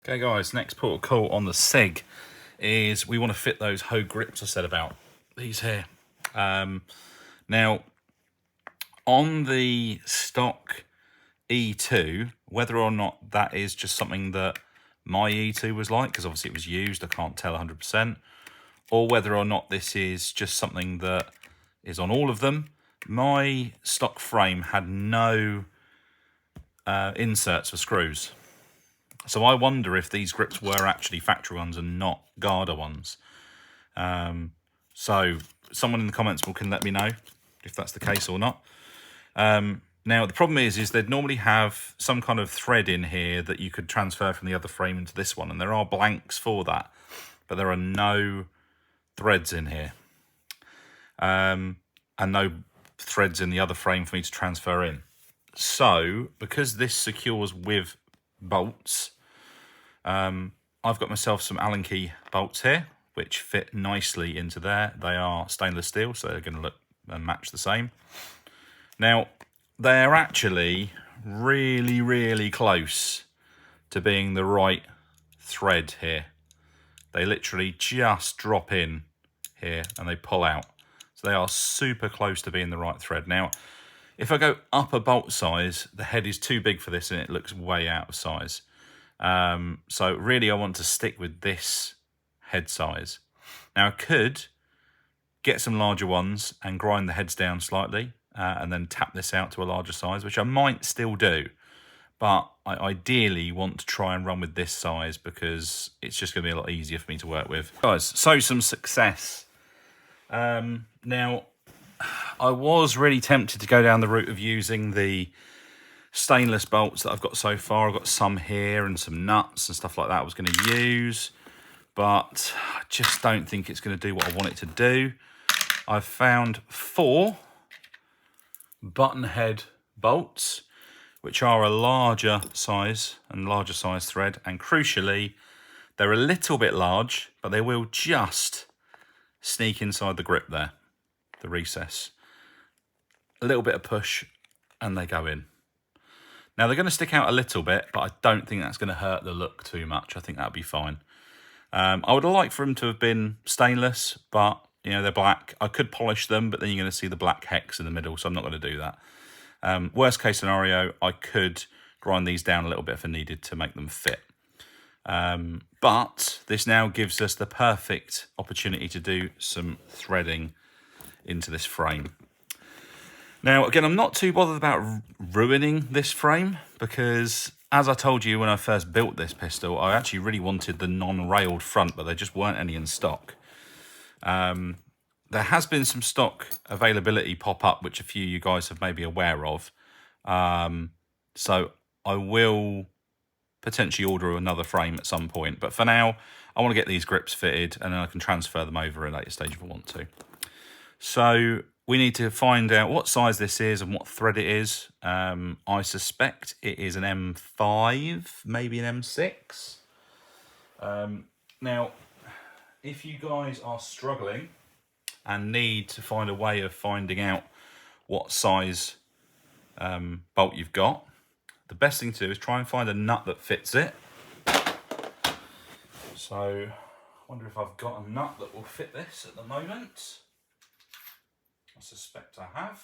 Okay guys, next port of call on the SIG is we want to fit those houge grips I said about, these here. Now, on the stock E2, whether or not that is just something that my E2 was like, because obviously it was used, I can't tell 100%, or whether or not this is just something that is on all of them, my stock frame had no inserts for screws. So I wonder if these grips were actually factory ones and not Garda ones. So someone in the comments can let me know if that's the case or not. Now, the problem is they'd normally have some kind of thread in here that you could transfer from the other frame into this one, and there are blanks for that, but there are no threads in here. And no threads in the other frame for me to transfer in. So, because this secures with bolts, I've got myself some Allen key bolts here, which fit nicely into there. They are stainless steel, so they're going to look and match the same. Now, they're actually really, really close to being the right thread here. They literally just drop in here and they pull out. So they are super close to being the right thread. Now, if I go up a bolt size, the head is too big for this and it looks way out of size. So really I want to stick with this head size. Now I could get some larger ones and grind the heads down slightly and then tap this out to a larger size, which I might still do. But I ideally want to try and run with this size because it's just going to be a lot easier for me to work with. Guys, so some success. Now, I was really tempted to go down the route of using the stainless bolts that I've got so far. I've got some here and some nuts and stuff like that I was going to use, but I just don't think it's going to do what I want it to do. I've found 4 button head bolts, which are a larger size and larger size thread, and crucially, they're a little bit large, but they will just sneak inside the grip there, the recess. A little bit of push and they go in. Now they're going to stick out a little bit, but I don't think that's going to hurt the look too much. I think that'll be fine. I would have liked for them to have been stainless, but you know, they're black. I could polish them, but then you're going to see the black hex in the middle, so I'm not going to do that. Worst case scenario, I could grind these down a little bit if I needed to make them fit. But this now gives us the perfect opportunity to do some threading into this frame. Now, again, I'm not too bothered about ruining this frame because, as I told you when I first built this pistol, I actually really wanted the non-railed front, but there just weren't any in stock. There has been some stock availability pop up, which a few of you guys have maybe aware of. So I will potentially order another frame at some point. But for now, I want to get these grips fitted and then I can transfer them over at a later stage if I want to. So we need to find out what size this is and what thread it is. I suspect it is an M5, maybe an M6. Now, if you guys are struggling and need to find a way of finding out what size bolt you've got, the best thing to do is try and find a nut that fits it. So, I wonder if I've got a nut that will fit this at the moment. I suspect I have.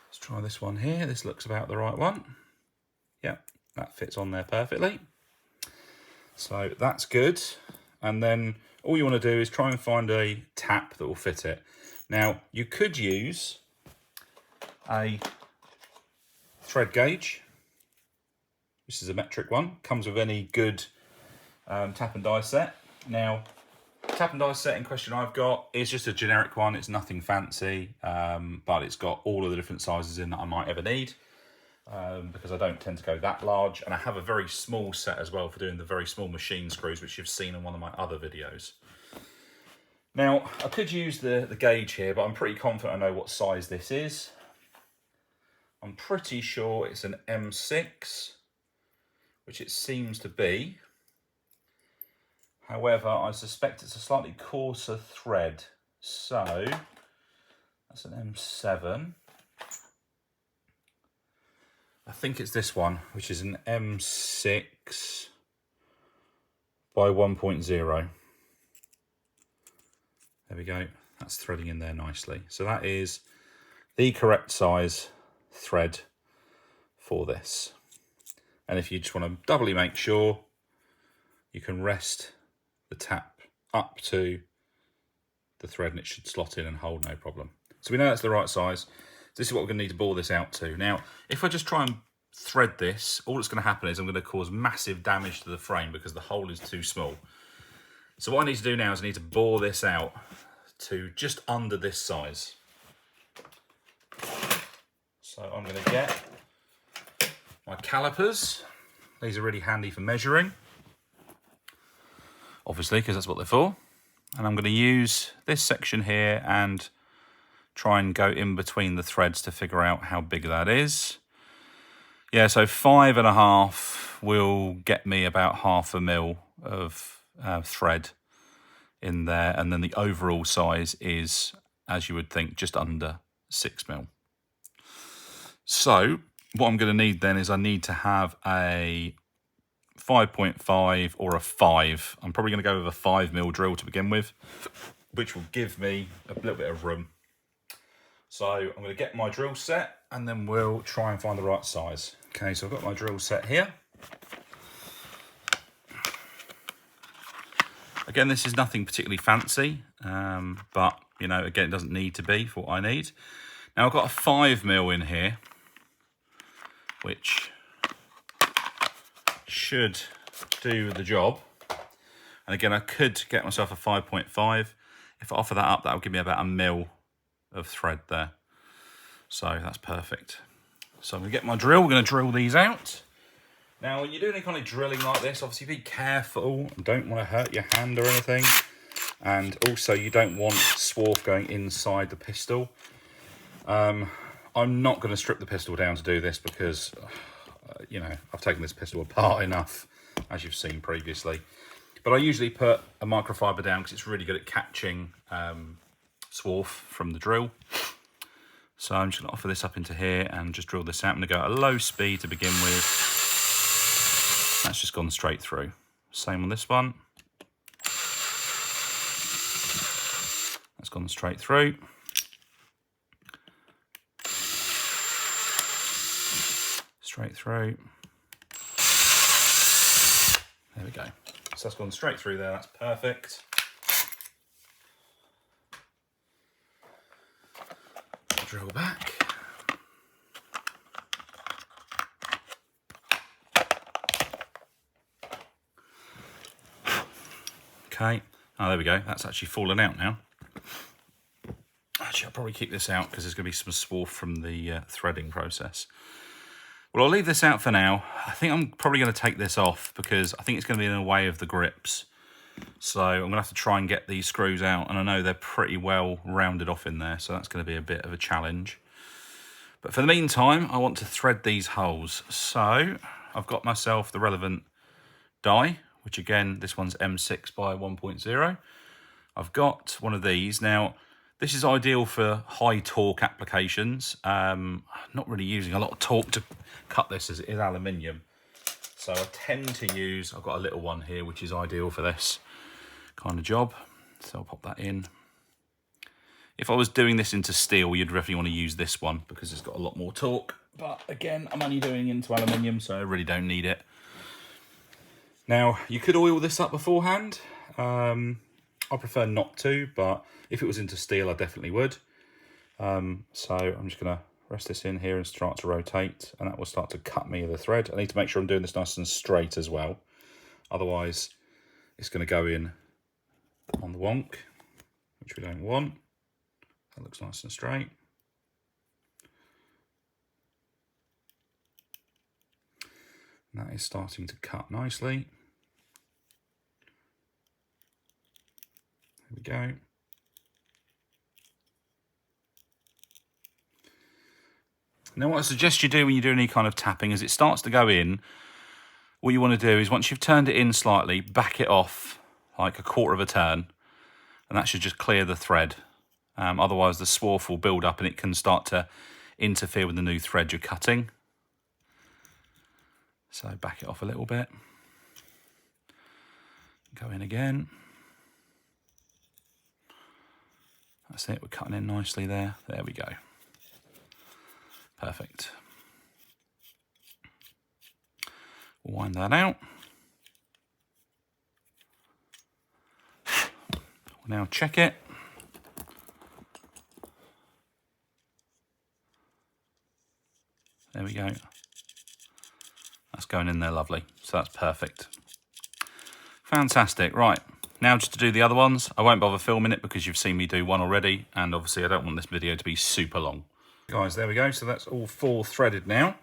Let's try this one here. This looks about the right one. Yep, that fits on there perfectly. So that's good. And then all you want to do is try and find a tap that will fit it. Now, you could use a thread gauge. This is a metric one. Comes with any good tap and die set. Now, tap and die set in question I've got is just a generic one. It's nothing fancy, but it's got all of the different sizes in that I might ever need. Because I don't tend to go that large, and I have a very small set as well for doing the very small machine screws, which you've seen in one of my other videos. Now, I could use the gauge here, but I'm pretty confident I know what size this is. I'm pretty sure it's an M6, which it seems to be. However, I suspect it's a slightly coarser thread, so that's an M7. I think it's this one, which is an M6 by 1.0. There we go. That's threading in there nicely. So that is the correct size thread for this. And if you just want to doubly make sure, you can rest the tap up to the thread and it should slot in and hold no problem. So we know that's the right size. This is what we're going to need to bore this out to. Now, if I just try and thread this, all that's going to happen is I'm going to cause massive damage to the frame because the hole is too small. So what I need to do now is I need to bore this out to just under this size. So I'm going to get my calipers. These are really handy for measuring, obviously, because that's what they're for. And I'm going to use this section here and try and go in between the threads to figure out how big that is. Yeah, so 5.5 will get me about 0.5 mil of thread in there, and then the overall size is, as you would think, just under 6 mil. So what I'm going to need then is I need to have a 5.5 or a 5. I'm probably going to go with a 5 mil drill to begin with, which will give me a little bit of room. So I'm going to get my drill set and then we'll try and find the right size. Okay, so I've got my drill set here. Again, this is nothing particularly fancy, but, you know, again, it doesn't need to be for what I need. Now, I've got a 5 mil in here, which should do the job. And again, I could get myself a 5.5. If I offer that up, that will give me about 1 mil of thread there. So that's perfect. So I'm going to get my drill. We're going to drill these out. Now, when you're doing any kind of drilling like this, obviously be careful. You don't want to hurt your hand or anything. And also, you don't want swarf going inside the pistol. I'm not going to strip the pistol down to do this because, you know, I've taken this pistol apart enough, as you've seen previously. But I usually put a microfiber down because it's really good at catching swarf from the drill. So I'm just going to offer this up into here and just drill this out. I'm going to go at a low speed to begin with. That's just gone straight through. Same on this one. That's gone straight through. Straight through. There we go. So that's gone straight through there. That's perfect. Drill back. Okay. Oh, there we go. That's actually fallen out now. Actually, I'll probably keep this out because there's going to be some swarf from the threading process. Well, I'll leave this out for now. I think I'm probably going to take this off because I think it's going to be in the way of the grips. So I'm going to have to try and get these screws out, and I know they're pretty well rounded off in there, so that's going to be a bit of a challenge. But for the meantime, I want to thread these holes. So I've got myself the relevant die, which again, this one's M6 by 1.0. I've got one of these. Now, this is ideal for high torque applications. I'm not really using a lot of torque to cut this as it is aluminium. So I tend to use, I've got a little one here, which is ideal for this kind of job. So I'll pop that in. If I was doing this into steel, you'd definitely want to use this one because it's got a lot more torque. But again, I'm only doing into aluminium, so I really don't need it. Now, you could oil this up beforehand. I prefer not to, but if it was into steel, I definitely would. So I'm just going to rest this in here and start to rotate, and that will start to cut me the thread. I need to make sure I'm doing this nice and straight as well. Otherwise, it's going to go in on the wonk, which we don't want. That looks nice and straight. And that is starting to cut nicely. There we go. Now what I suggest you do when you do any kind of tapping is it starts to go in, what you want to do is once you've turned it in slightly, back it off like a quarter of a turn, and that should just clear the thread. Otherwise the swarf will build up and it can start to interfere with the new thread you're cutting. So back it off a little bit. Go in again. That's it, we're cutting in nicely there. There we go. Perfect. We'll wind that out. We'll now check it. There we go. That's going in there lovely. So that's perfect. Fantastic. Right, now just to do the other ones. I won't bother filming it because you've seen me do one already, and obviously I don't want this video to be super long. Guys, there we go. So that's all 4 threaded now.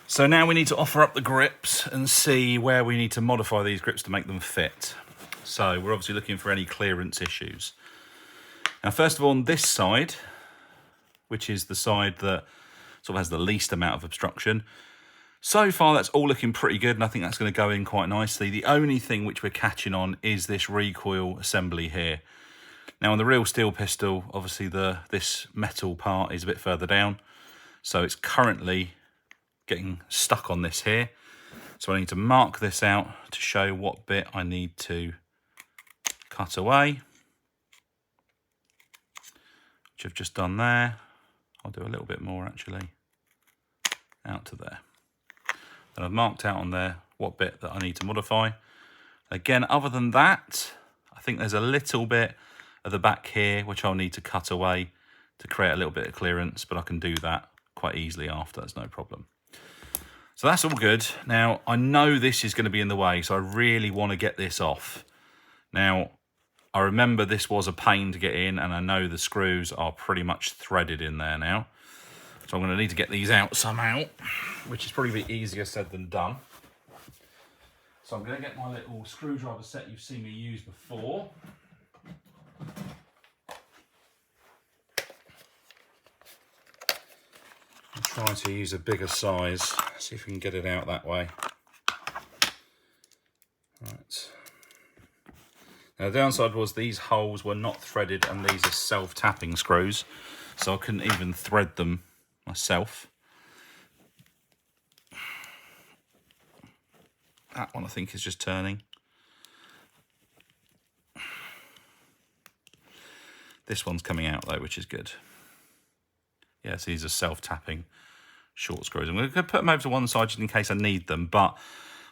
So now we need to offer up the grips and see where we need to modify these grips to make them fit. So we're obviously looking for any clearance issues. Now, first of all, on this side, which is the side that sort of has the least amount of obstruction, so far that's all looking pretty good, and I think that's going to go in quite nicely. The only thing which we're catching on is this recoil assembly here. Now on the real steel pistol, obviously this metal part is a bit further down, so it's currently getting stuck on this here. So I need to mark this out to show what bit I need to cut away, which I've just done there. I'll do a little bit more actually, out to there. And I've marked out on there what bit that I need to modify. Again, other than that, I think there's a little bit at the back here which I'll need to cut away to create a little bit of clearance, but I can do that quite easily after, that's no problem. So that's all good. Now, I know this is going to be in the way, so I really want to get this off. Now, I remember this was a pain to get in, and I know the screws are pretty much threaded in there now. So I'm going to need to get these out somehow, which is probably a bit easier said than done. So I'm going to get my little screwdriver set you've seen me use before. I'll try to use a bigger size, see if we can get it out that way. Right. Now the downside was these holes were not threaded, and these are self-tapping screws, so I couldn't even thread them myself. That one I think is just turning. This one's coming out though, which is good. Yes, these are self-tapping short screws. I'm going to put them over to one side just in case I need them, but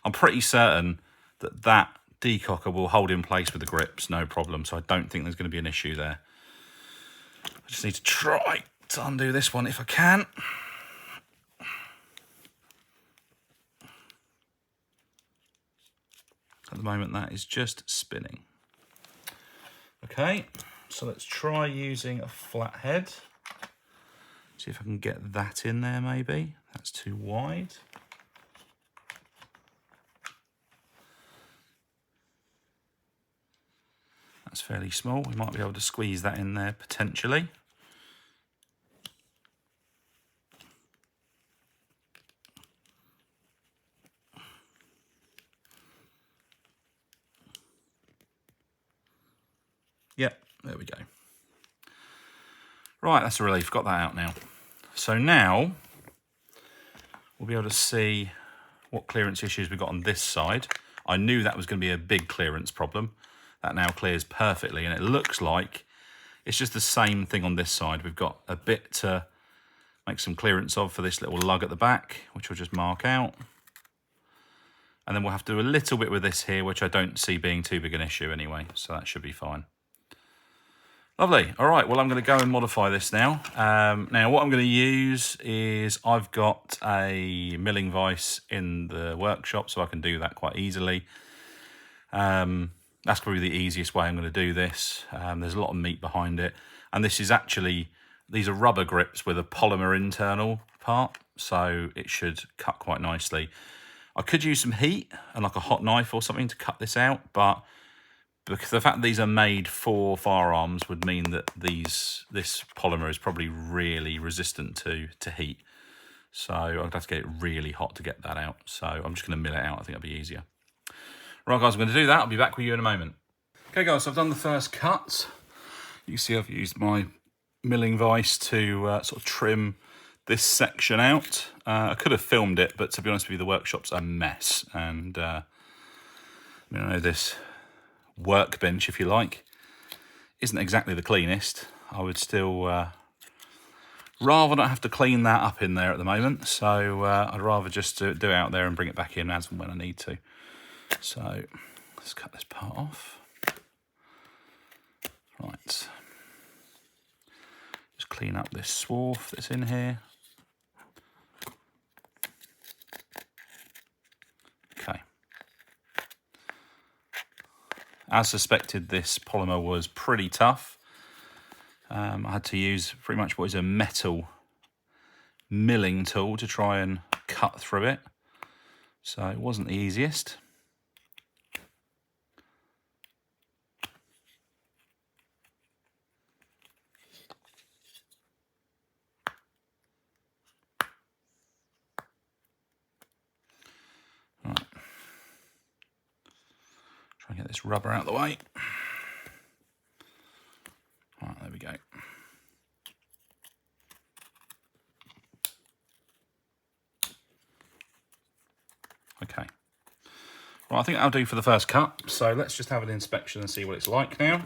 I'm pretty certain that that decocker will hold in place with the grips, no problem. So I don't think there's going to be an issue there. I just need to try to undo this one if I can. At the moment that is just spinning. Okay, so let's try using a flat head. See if I can get that in there maybe. That's too wide. That's fairly small. We might be able to squeeze that in there potentially. Yep, there we go. Right, that's a relief. Got that out now. So now we'll be able to see what clearance issues we've got on this side. I knew that was going to be a big clearance problem. That now clears perfectly, and it looks like it's just the same thing on this side. We've got a bit to make some clearance of for this little lug at the back, which we'll just mark out. And then we'll have to do a little bit with this here, which I don't see being too big an issue anyway, so that should be fine. Lovely. All right, well, I'm going to go and modify this now. Now, what I'm going to use is I've got a milling vise in the workshop, so I can do that quite easily. That's probably the easiest way I'm going to do this. There's a lot of meat behind it. And this is actually, these are rubber grips with a polymer internal part, so it should cut quite nicely. I could use some heat and like a hot knife or something to cut this out, but because the fact that these are made for firearms would mean that this polymer is probably really resistant to heat. So I'd have to get it really hot to get that out. So I'm just going to mill it out. I think that'll be easier. Right, guys, I'm going to do that. I'll be back with you in a moment. Okay, guys, so I've done the first cut. You can see I've used my milling vise to sort of trim this section out. I could have filmed it, but to be honest with you, the workshop's a mess. And I know this workbench, if you like, isn't exactly the cleanest. I would still rather not have to clean that up in there at the moment. So I'd rather just do it out there and bring it back in as and when I need to. So let's cut this part off. Right. Just clean up this swarf that's in here. Okay. As suspected, this polymer was pretty tough. I had to use pretty much what is a metal milling tool to try and cut through it. So it wasn't the easiest. Right. Try and get this rubber out of the way. Right, there we go. Okay. Well, I think that'll do for the first cut. So let's just have an inspection and see what it's like now.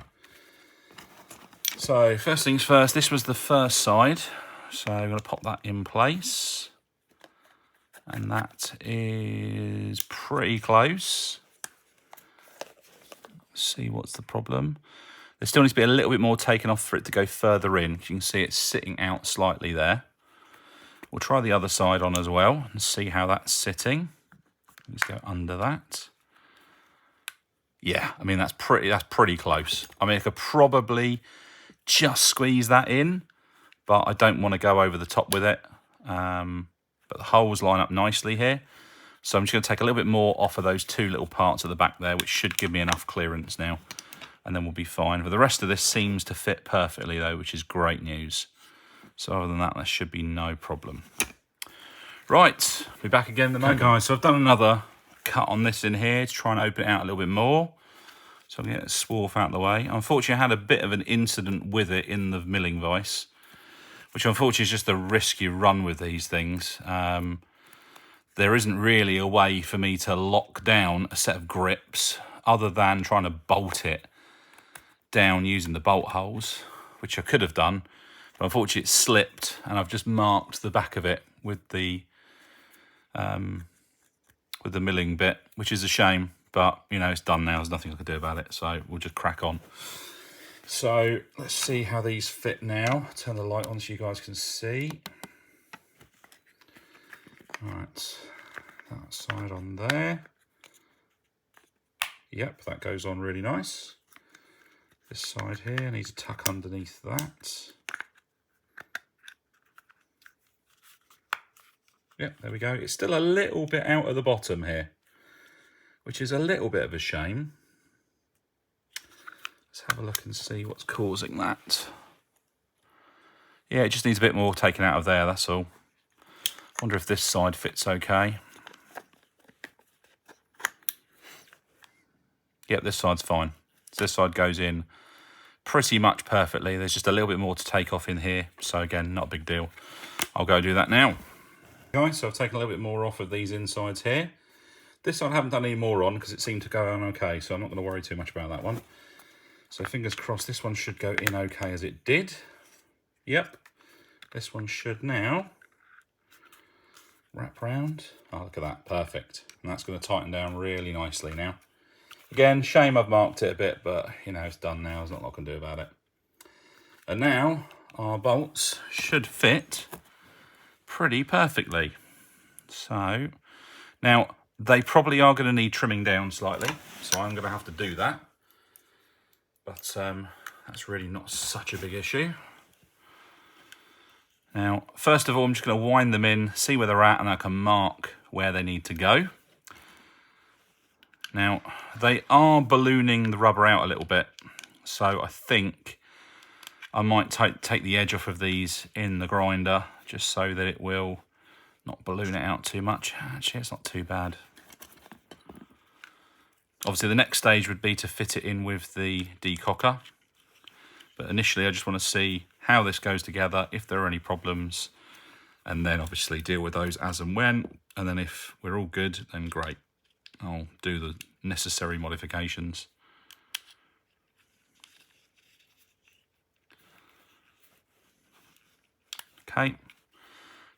So first things first, this was the first side. So I'm going to pop that in place. And that is pretty close. Let's see what's the problem. There still needs to be a little bit more taken off for it to go further in. You can see it's sitting out slightly there. We'll try the other side on as well and see how that's sitting. Let's go under that. Yeah, I mean, that's pretty close. I mean, I could probably just squeeze that in, but I don't want to go over the top with it. But the holes line up nicely here. So I'm just going to take a little bit more off of those two little parts at the back there, which should give me enough clearance now. And then we'll be fine. But the rest of this seems to fit perfectly though, which is great news. So other than that, there should be no problem. Right, be back again in the moment. Okay, guys, so I've done another cut on this in here to try and open it out a little bit more. So I'm going to get the swarf out of the way. Unfortunately, I had a bit of an incident with it in the milling vise, which unfortunately is just the risk you run with these things. There isn't really a way for me to lock down a set of grips other than trying to bolt it down using the bolt holes, which I could have done, but unfortunately it slipped and I've just marked the back of it with the milling bit, which is a shame, but you know, it's done now. There's nothing I can do about it, so we'll just crack on. So let's see how these fit now. Turn the light on so you guys can see. Right, that side on there. Yep, that goes on really nice. This side here, I need to tuck underneath that. Yep, there we go. It's still a little bit out of the bottom here, which is a little bit of a shame. Let's have a look and see what's causing that. Yeah, it just needs a bit more taken out of there, that's all. Wonder if this side fits okay. Yep, this side's fine. So this side goes in pretty much perfectly. There's just a little bit more to take off in here. So again, not a big deal. I'll go do that now. Guys, so I've taken a little bit more off of these insides here. This side I haven't done any more on because it seemed to go on okay, so I'm not going to worry too much about that one. So fingers crossed this one should go in okay as it did. Yep, this one should now wrap round. Oh, look at that, perfect. And that's going to tighten down really nicely now. Again, shame I've marked it a bit, but you know, it's done now. There's not a lot I can do about it. And now our bolts should fit pretty perfectly. So now they probably are going to need trimming down slightly, so I'm going to have to do that. But that's really not such a big issue. Now, first of all, I'm just going to wind them in, see where they're at, and I can mark where they need to go. Now, they are ballooning the rubber out a little bit, so I think I might take the edge off of these in the grinder, just so that it will not balloon it out too much. Actually, it's not too bad. Obviously, the next stage would be to fit it in with the decocker. But initially, I just want to see how this goes together, if there are any problems, and then obviously deal with those as and when. And then if we're all good, then great. I'll do the necessary modifications. Okay.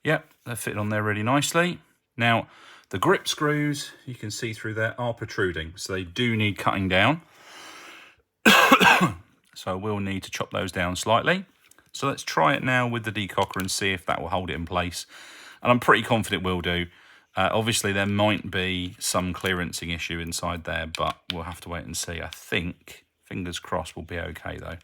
Yep, they're fitted on there really nicely. Now, the grip screws, you can see through there, are protruding, so they do need cutting down. So we'll need to chop those down slightly. So let's try it now with the decocker and see if that will hold it in place. And I'm pretty confident it will do. Obviously, there might be some clearancing issue inside there, but we'll have to wait and see. I think, fingers crossed, we'll be okay though.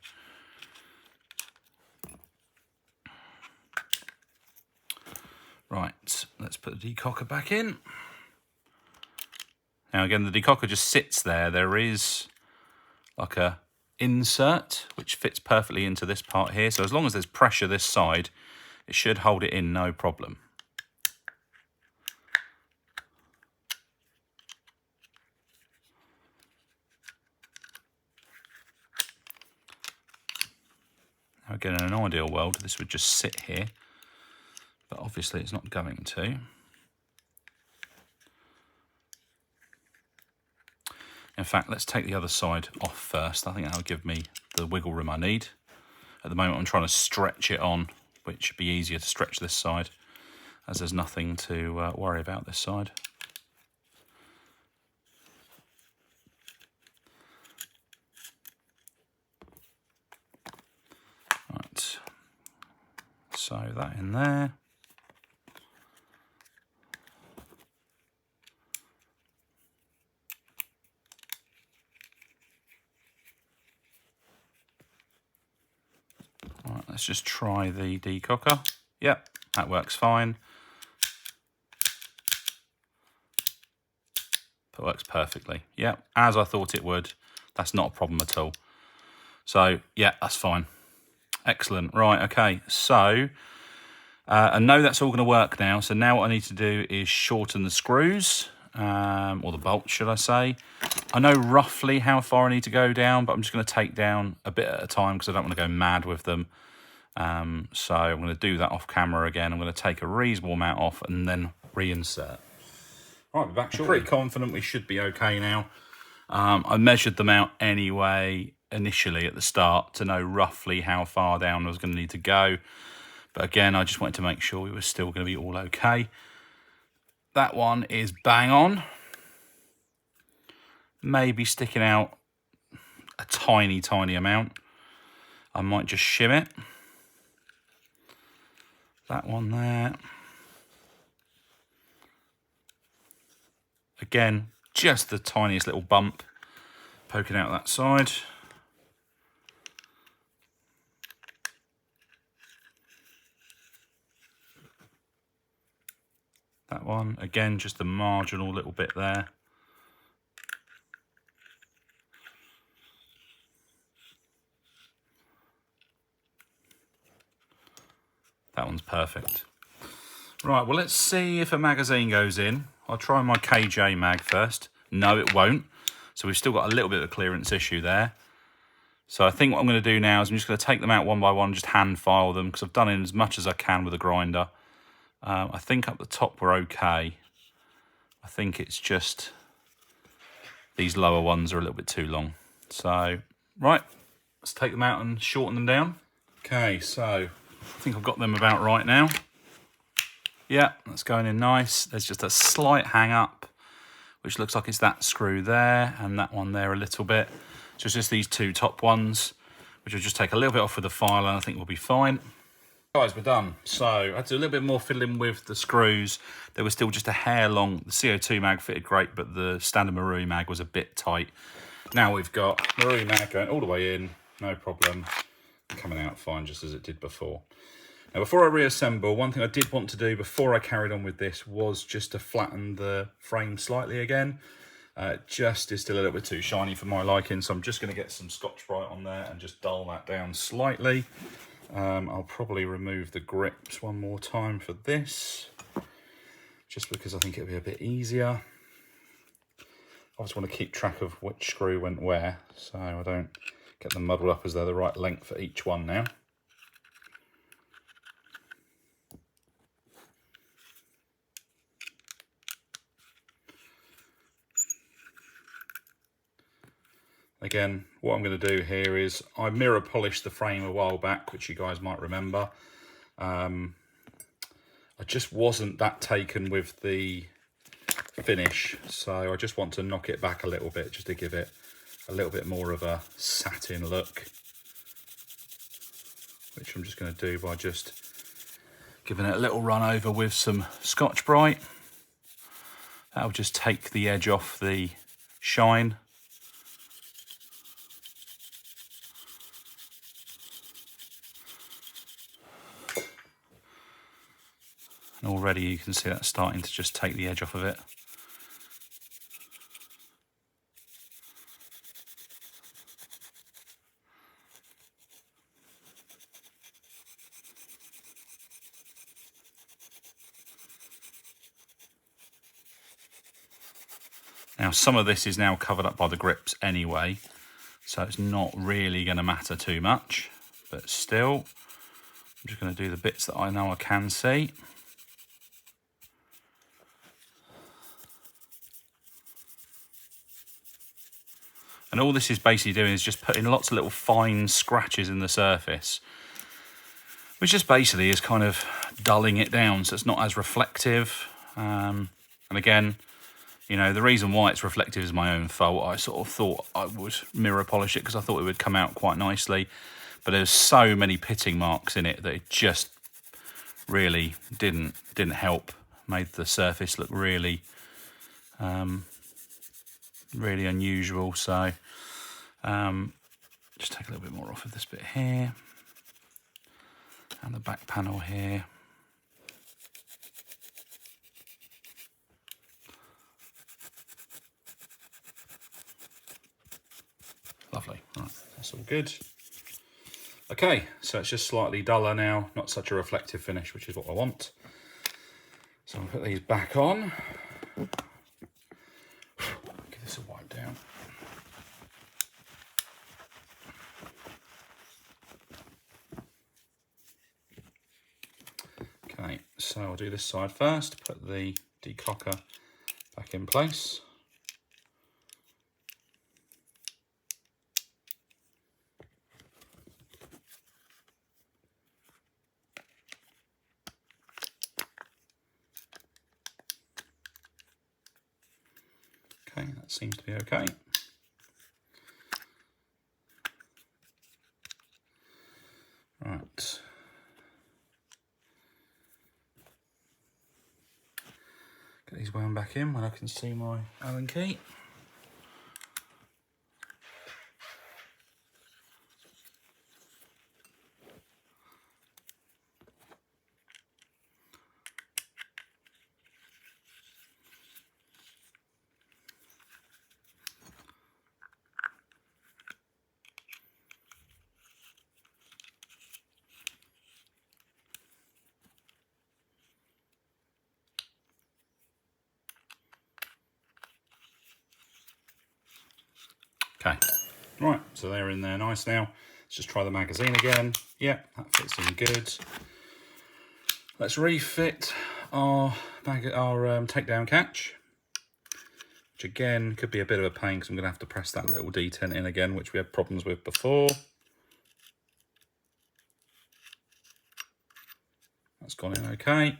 Right, let's put the decocker back in. Now again, the decocker just sits there. There is like a insert which fits perfectly into this part here. So as long as there's pressure this side, it should hold it in no problem. Now again, in an ideal world, this would just sit here, but obviously it's not going to. In fact, let's take the other side off first. I think that'll give me the wiggle room I need. At the moment, I'm trying to stretch it on, which should be easier to stretch this side, as there's nothing to worry about this side. Right, so that in there. Right, let's just try the decocker. Yep, that works fine. That works perfectly. Yep, as I thought it would. That's not a problem at all. So, yeah, that's fine. Excellent. Right, okay. So, I know that's all going to work now. So now what I need to do is shorten the screws, or the bolts, should I say. I know roughly how far I need to go down, but I'm just going to take down a bit at a time because I don't want to go mad with them. So I'm going to do that off camera again. I'm going to take a reasonable amount off and then reinsert. All right, we're back. I'm pretty confident we should be okay now. I measured them out anyway initially at the start to know roughly how far down I was going to need to go. But again, I just wanted to make sure we were still going to be all okay. That one is bang on. Maybe sticking out a tiny, tiny amount. I might just shim it. That one there. Again, just the tiniest little bump poking out that side. That one, again, just a marginal little bit there. That one's perfect. Right, well, let's see if a magazine goes in. I'll try my KJ mag first. No, it won't. So we've still got a little bit of a clearance issue there. So I think what I'm going to do now is I'm just going to take them out one by one, just hand file them, because I've done in as much as I can with a grinder. I think up the top we're okay. I think it's just these lower ones are a little bit too long. So, right, let's take them out and shorten them down. Okay, so I think I've got them about right now. Yeah, that's going in nice. There's just a slight hang up, which looks like it's that screw there and that one there a little bit. So it's just these two top ones, which will just take a little bit off with the file and I think we'll be fine. Guys, we're done. So I had to do a little bit more fiddling with the screws. They were still just a hair long. The CO2 mag fitted great, but the standard Marui mag was a bit tight. Now we've got Marui mag going all the way in, no problem. Coming out fine, just as it did before. Now, before I reassemble, one thing I did want to do before I carried on with this was just to flatten the frame slightly again. Just is still a little bit too shiny for my liking, so I'm just going to get some Scotch-Brite on there and just dull that down slightly. I'll probably remove the grips one more time for this, just because I think it'll be a bit easier. I just want to keep track of which screw went where, so I don't get them muddled up as they're the right length for each one now. Again, what I'm going to do here is I mirror polished the frame a while back, which you guys might remember. I just wasn't that taken with the finish, so I just want to knock it back a little bit just to give it a little bit more of a satin look, which I'm just going to do by just giving it a little run over with some Scotch-Brite. That'll just take the edge off the shine. And already you can see that starting to just take the edge off of it. Now, some of this is now covered up by the grips anyway, so it's not really going to matter too much, but still, I'm just going to do the bits that I know I can see. And all this is basically doing is just putting lots of little fine scratches in the surface, which just basically is kind of dulling it down so it's not as reflective. And again, you know, the reason why it's reflective is my own fault. I sort of thought I would mirror polish it because I thought it would come out quite nicely. But there's so many pitting marks in it that it just really didn't help. Made the surface look really, really unusual. So just take a little bit more off of this bit here. And the back panel here. Lovely, right, that's all good. Okay, so it's just slightly duller now, not such a reflective finish, which is what I want. So I'll put these back on. Give this a wipe down. Okay, so I'll do this side first, put the declocker back in place. Okay, that seems to be okay. Right. Get these wound back in when I can see my Allen key. Okay, right, so they're in there nice now. Let's just try the magazine again. Yep, that fits in good. Let's refit our takedown catch, which again could be a bit of a pain because I'm going to have to press that little detent in again, which we had problems with before. That's gone in okay.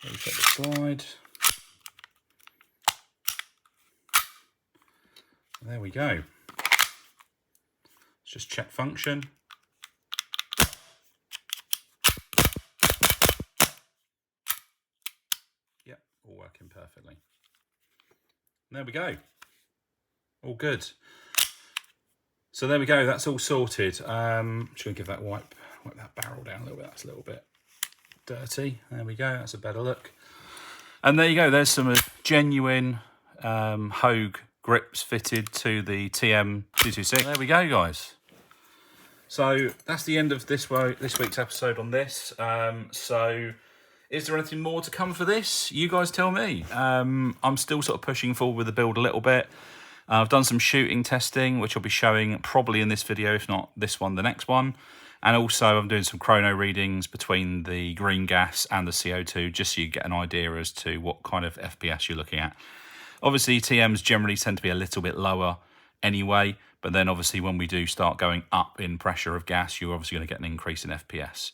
Refit the slide. There we go. Let's just check function. Yep, all working perfectly. There we go. All good. So there we go, that's all sorted. Just gonna give that wipe that barrel down a little bit. That's a little bit dirty. There we go, that's a better look. And there you go, there's some genuine houge grips fitted to the TM226. There we go, guys. So that's the end of this week's episode on this. So is there anything more to come for this? You guys tell me. I'm still sort of pushing forward with the build a little bit. I've done some shooting testing, which I'll be showing probably in this video, if not this one, the next one. And also I'm doing some chrono readings between the green gas and the CO2, just so you get an idea as to what kind of FPS you're looking at. Obviously, TMs generally tend to be a little bit lower anyway, but then obviously when we do start going up in pressure of gas, you're obviously going to get an increase in FPS.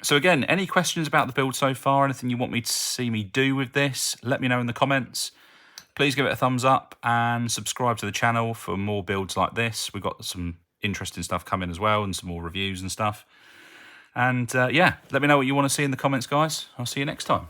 So again, any questions about the build so far, anything you want me to see me do with this, let me know in the comments. Please give it a thumbs up and subscribe to the channel for more builds like this. We've got some interesting stuff coming as well and some more reviews and stuff. And yeah, let me know what you want to see in the comments, guys. I'll see you next time.